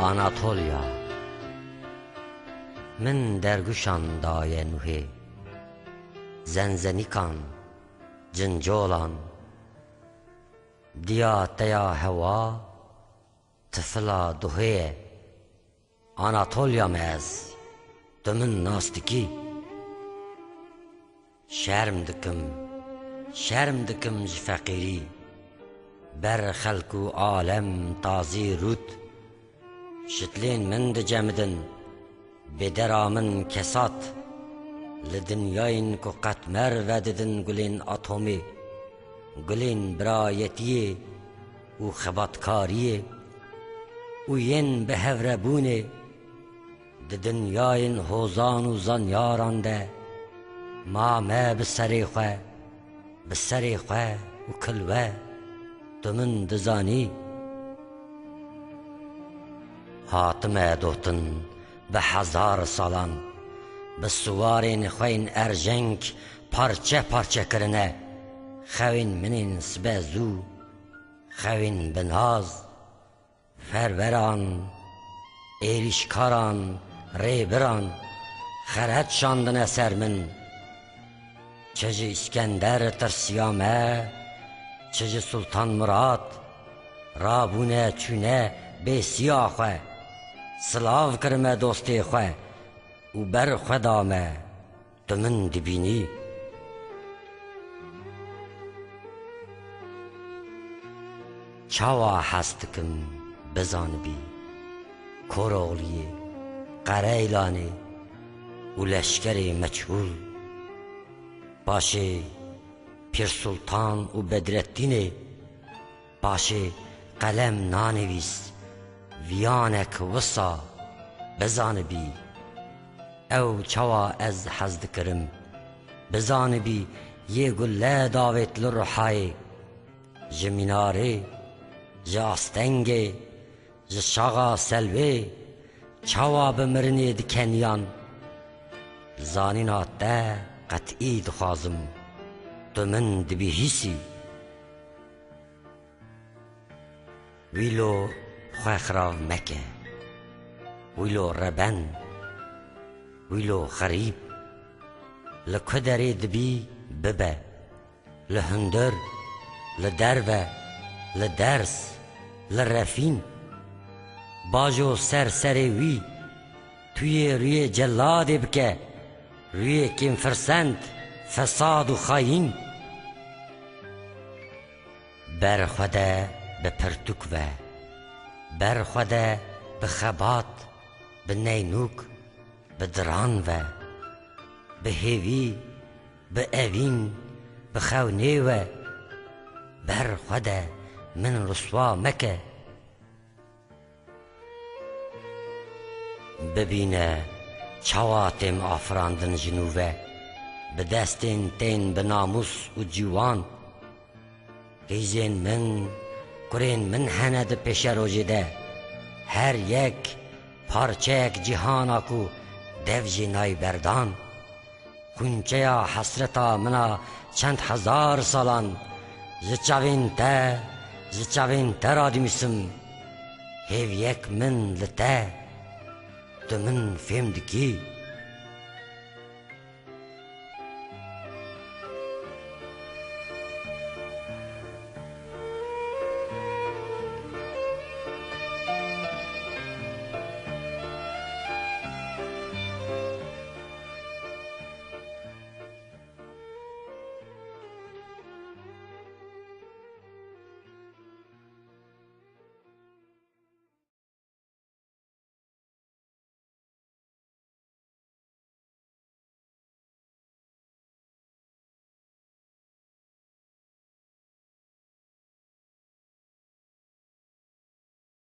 آناتولیا من درگوشان دای نوه زنزنیکان جنجولان دیا تیا هوا طفلا دوهه آناتولیا مز دمن ناستکی شرم دکم فقیری بر خلق و عالم تازی رود شتلین من دجمدن بدرامن کسات لدنیاین کو قطمر وددن گلین اتمی گلین برایتیه و خباتکاریه و ین به هوربونه د دنیاین حوزان و زنیاران ده ما بسری خواه و کلوه دمن دزانی حاتم دوتن به 1000 سالان به سوارین خوین ارجنگ پارچه کرنه خوین منین سبزو خوین بناز فروران ایریشکاران ریبران خرد شاندن سر من چه اسکندر ترسیامه چه سلطان مراد رابونه چونه به سیاه خواه سلاو کرمه دوستی خواه و بر خدامه دمن دبینی چاوا هستکم بزان بی کوروغلیه قریلانه و لشکر مجهول باشه پیر سلطان و بدرالدین باشه قلم نانویس ویانک وسا بزان بی او چوا از حزد کرم بزان بی یه گله داوت لروحای جمیناره جاستنگه جشاغا سلوه چوا بمرنی دکنیان زانینات ده قطعی دخوازم تو من دبی حیسی ویلو خواه مکه ویلو ربن ویلو خریب لکدری دبی ببه لهندر لدربه لدرس لرفین باجو سری وی توی روی جلادی بکه روی کم فرسند فساد و خاین بر خوده به پرتوک و بر خوده به خبات به نینوک به دران و به هیوی به اوین به خونه و بر خوده من رسوا مکه ببینه چواتم آفراندن جنوبه به دستین تین به ناموس و جوان ریزین من کرین من هند پیش روجه ده هر یک پارچه یک جهان اکو دوجی نای بردان کنچه یا حسرتا منا چند 1000 سالان زچاوین ته را دیمیسم هیو یک من لته تو من فهم دکی